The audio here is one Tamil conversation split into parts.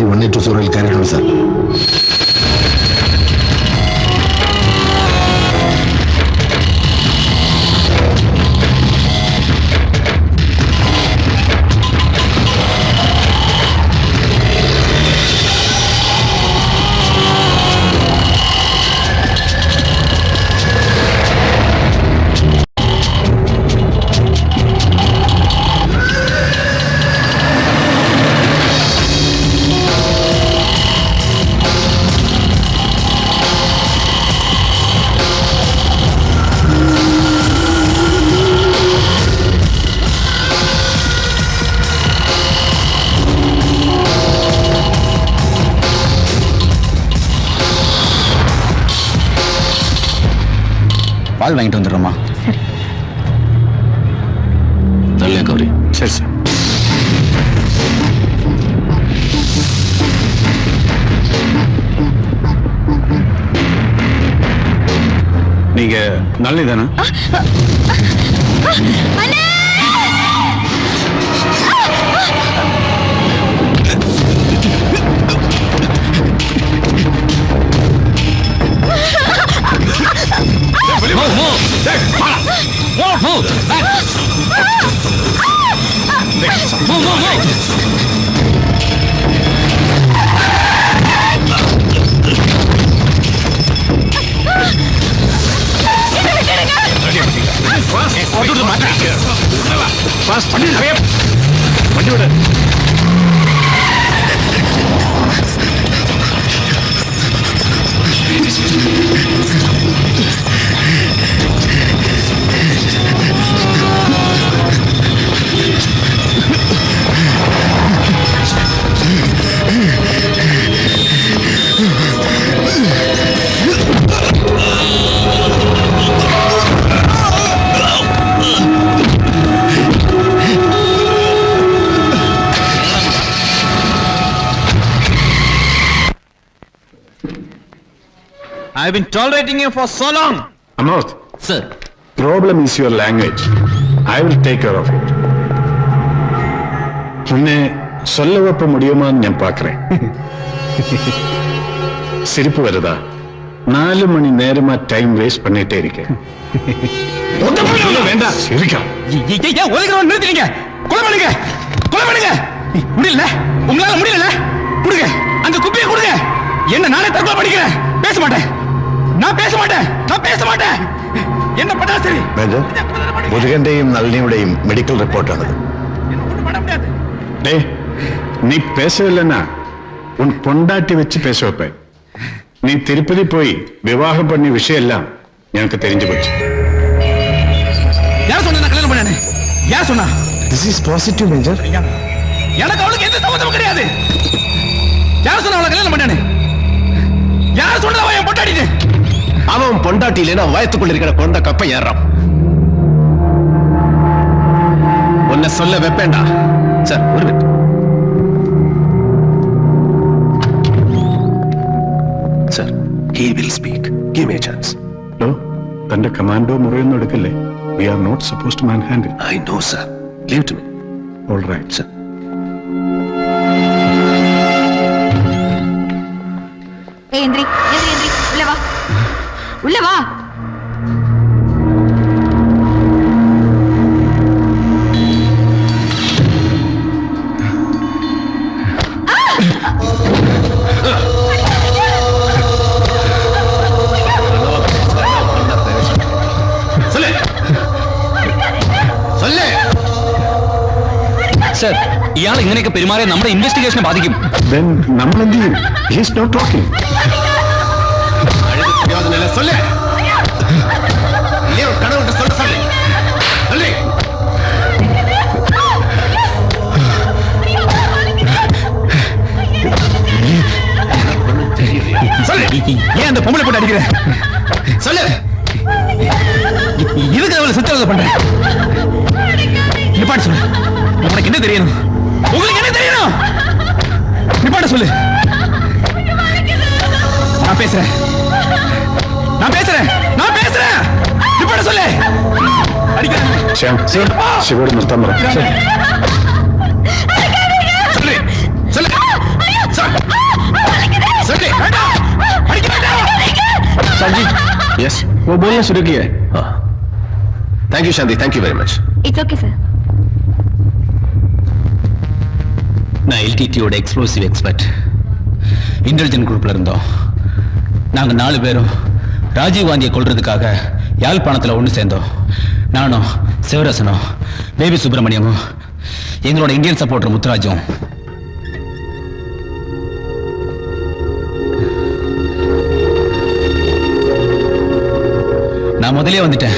182 சூழல் கரெக்ட் சார். பால் வாங்கிட்டு வந்துடுறோமா? நல்ல கௌரி. சரி சார். நீங்க நல்லதானா? வண்டி விட I've been tolerating you for so long. Amod. Sir. Problem is your language. I will take care of it. உன்னை சொல்ல வைப்ப முடியுமான்னு நான் பார்க்கிறேன். சிரிப்பு வருதா? 4 மணி நேரமா டைம் வேஸ்ட் பண்ணிட்டே இருக்கேன். வேண்டாம் சிரிக்கா. ஏன் ஒதுக்கிறவன் நிறுத்துறீங்க? கொலை பண்ணுங்க. கொலை பண்ணுங்க. முடியல. உங்களால முடியல. கொடுங்க. அந்த குப்பியை கொடுங்க. என்ன நானே தற்கொலை பண்ணிக்கிறேன். பேச மாட்டேன். நான் பேச மாட்டேன். நான் பேச மாட்டேன். என்ன பண்ணா சரி? மேஜர், முருகன்டையும் நளினியுடையும் மெடிக்கல் ரிப்போர்ட் ஆனது. டேய், நீ பேசவில்லைன்னா உன் பொண்டாட்டி வச்சு பேச வைப்பேன். நீ திருப்பதி போய் விவாகம் பண்ணி விஷயம் எல்லாம் எனக்கு தெரிஞ்சு போச்சு. யார் சொன்னா கல்யாணம் பண்ணானே? யார் சொன்னா? This is positive, Major. எனக்கு அவளுக்கு எந்த சம்மந்தமும் கிடையாது. யார் சொன்னா அவளை கல்யாணம் பண்ணானே? யார் சொன்னா அவன் பொண்டாட்டின்னு? அவன் பொண்டாட்டி இல்லைன்னா வயத்துக்குள்ள இருக்கிற கொண்ட கப்பை ஏறான். உன்னை சொல்ல வைப்பேண்டா. சார், ஒரு minute. Sir, he will speak. Give me a chance. No, തന്റെ കമാൻഡോ മുറിയൊന്നും എടുക്കല്ലേ. We are not supposed to manhandle. I know, sir. Leave to me. All right, sir. Hey, Indri, உள்ள வா. உள்ள வா. സർ, ഇയാൾ ഇങ്ങനെയൊക്കെ പെരുമാറിയ നമ്മുടെ ഇൻവെസ്റ്റിഗേഷനെ ബാധിക്കും. Then നമ്മൾ എന്ത് ചെയ്യും? He is not talking. சொல்லு. இல்லையா கடவுள்கிட்ட சொல்ல சொல்லு. சொல்லு. சொல்லு. ஏன் அந்த பொம்பளை போட்டு அடிக்கிற? சொல்லு. இதுக்கு அவளை சித்திரவதை பண்றேன். நிப்பாட்டு சொல்லு. உனக்கு என்ன தெரியணும்? உங்களுக்கு என்ன தெரியணும்? நிப்பாட்ட சொல்லு. நான் பேசுறேன். நிப்பாட்ட சொல்லு. அடிக்கிறேன். ശിവോട് നിർത്താൻ പറ. சொல்லு. यस वो बोलना शुरू किया है. Thank you Shanti, thank you very much. It's okay sir. நான் எல்டிடியோட எக்ஸ்ப்ளோசிவ் எக்ஸ்பர்ட். இன்டெலிஜென்ட் குரூப்ல இருந்தோம். நாங்க 4 பேரும் ராஜீவ் காந்தியை கொல்றதுக்காக யாழ்ப்பாணத்துல ஒன்று சேர்ந்தோம். நானும் சிவரசனும் பேபி சுப்பிரமணியமும் எங்களோட இந்தியன் சப்போர்ட்டர் முத்துராஜும். நான் முதலே வந்துட்டேன்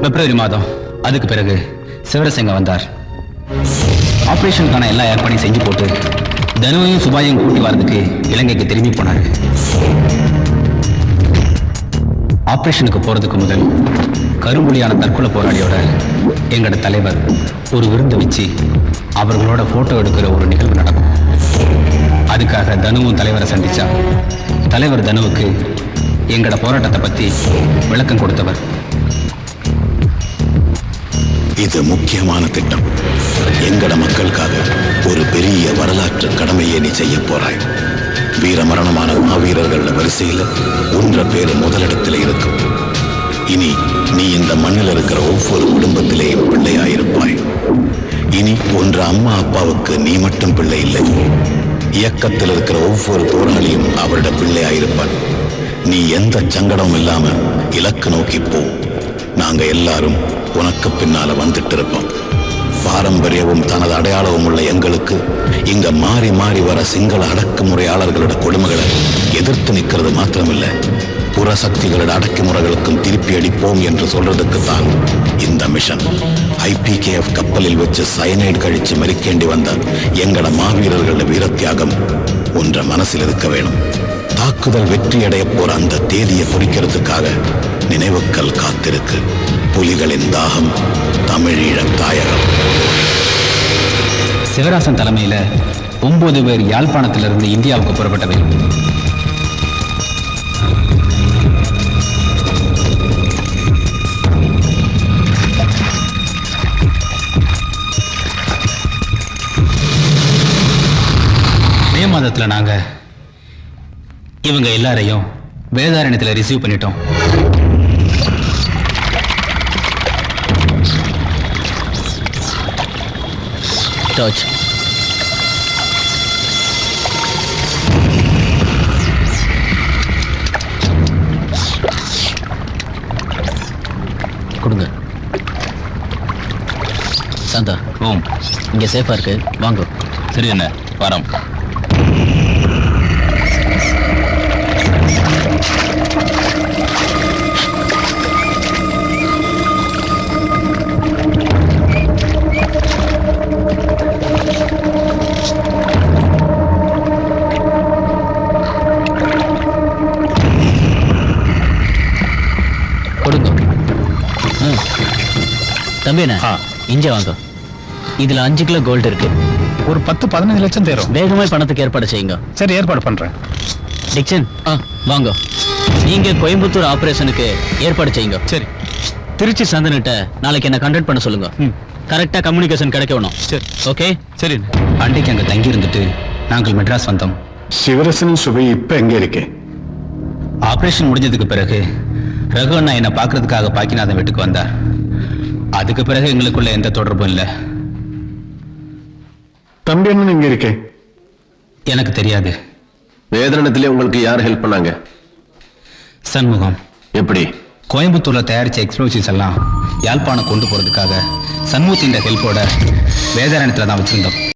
பிப்ரவரி மாதம். அதுக்கு பிறகு சிவரசங்க வந்தார். ஆபரேஷனுக்கான எல்லா ஏற்பாடையும் செஞ்சு போட்டு தனுவையும் சுபாயும் கூட்டி வரதுக்கு இலங்கைக்கு திரும்பி போனாரு. ஆபரேஷனுக்கு போறதுக்கு முதல் கரும்புலியான தற்கொலை போராளியோட எங்களோட தலைவர் ஒரு விருந்து வச்சு அவர்களோட போட்டோ எடுக்கிற ஒரு நிகழ்வு நடக்கும். அதுக்காக தனுவும் தலைவரை சந்திச்சா தலைவர் தனுவுக்கு எங்களோட போராட்டத்தை பத்தி விளக்கம் கொடுத்தவர். இது முக்கியமான திட்டம். எங்கட மக்களுக்காக ஒரு பெரிய வரலாற்று கடமையை நீ செய்ய போறாய். வீர மரணமான மாவீரர்கள் வரிசையில் ஒன்ற பேரு முதலிடத்தில் இருக்கும். இனி நீ இந்த மண்ணில் இருக்கிற ஒவ்வொரு குடும்பத்திலேயும் பிள்ளையாயிருப்பாய். இனி ஒன்று அம்மா அப்பாவுக்கு நீ மட்டும் பிள்ளை இல்லை. இயக்கத்தில் இருக்கிற ஒவ்வொரு போராளியும் அவரோட பிள்ளையாயிருப்பான். நீ எந்த சங்கடமும் இல்லாம இலக்கு நோக்கி போ. நாங்க எல்லாரும் உனக்கு பின்னால வந்துட்டு இருப்போம். பாரம்பரியமும் தனது அடையாளமும் உள்ள எங்களுக்கு இங்க மாறி மாறி வர சிங்கள அடக்குமுறையாளர்களோட கொடுமைகளை எதிர்த்து நிற்கிறது மாத்திரமில்ல, புற சக்திகளோட அடக்குமுறைகளுக்கும் திருப்பி அடிப்போம் என்று சொல்றதுக்கு தான் இந்த மிஷன். IPKF கப்பலில் வச்சு சயனைடு கழிச்சு மறிக்கேண்டி வந்த எங்கட மாவீரர்களோட வீரத்தியாகம் ஒன்ற மனசில் இருக்க வேணும். தாக்குதல் வெற்றியடைய போற அந்த தேதியை குறிக்கிறதுக்காக நினைவுக்கள் காத்திருக்கு. புலிகளின் தாகம், தமிழீழம் தாயகம். சிவராசன் தலைமையில 9 பேர் யாழ்ப்பாணத்திலிருந்து இந்தியாவுக்கு புறப்பட்டவை. மே மாதத்துல நாங்க இவங்க எல்லாரையும் வேதாரண்யத்தில் ரிசீவ் பண்ணிட்டோம். டார்ச் கொடுங்க. சாந்தா, ஓம், இங்க சேஃபா இருக்கு, வாங்க. சரி என்ன, வரோம். தம்பிண்ணா, இங்க வாங்க. இதுல 5 கிலோ கோல்டு இருக்கு. ஒரு 10-15 லட்சம் தேரும். வேகமா பணத்துக்கு ஏற்பாடு செய்யுங்க. சரி, ஏற்பாடு பண்றேன். டிக்சன், வாங்க. நீங்க கோயம்புத்தூர் ஆபரேஷனுக்கு ஏற்பாடு செய்யுங்க. சரி. திருச்சி சந்தனிட்ட நாளைக்கு என்ன கான்டாக்ட் பண்ண சொல்லுங்க. கரெக்டா கம்யூனிகேஷன் கிடைக்க வேணும். சரி, ஓகே. சரி. அன்றைக்கு அங்க தங்கி இருந்துட்டு நாங்கள் மெட்ராஸ் வந்தோம். சிவரசனும் சுபை இப்ப எங்க இருக்கே? ஆபரேஷன் முடிஞ்சதுக்கு பிறகு ரகு அண்ணா என்ன பாக்குறதுக்காக பாக்கிநாதன் வீட்டுக்கு வந்தார். அதுக்கு பிறகு எங்களுக்குள்ள எந்த தொடர்பும் இல்லை. தம்பி அண்ணன் எங்க இருக்கே? எனக்கு தெரியாது. வேதனத்திலே உங்களுக்கு யார் ஹெல்ப் பண்ணாங்க? சண்முகம். எப்படி? கோயம்புத்தூர்ல தயாரிச்ச எக்ஸ்ப்ளோசிவ்ஸ் எல்லாம் யாழ்ப்பாணம் கொண்டு போறதுக்காக சண்முகத்தின் ஹெல்ப்போட வேதாரண்யத்துல தான் வச்சிருந்தோம்.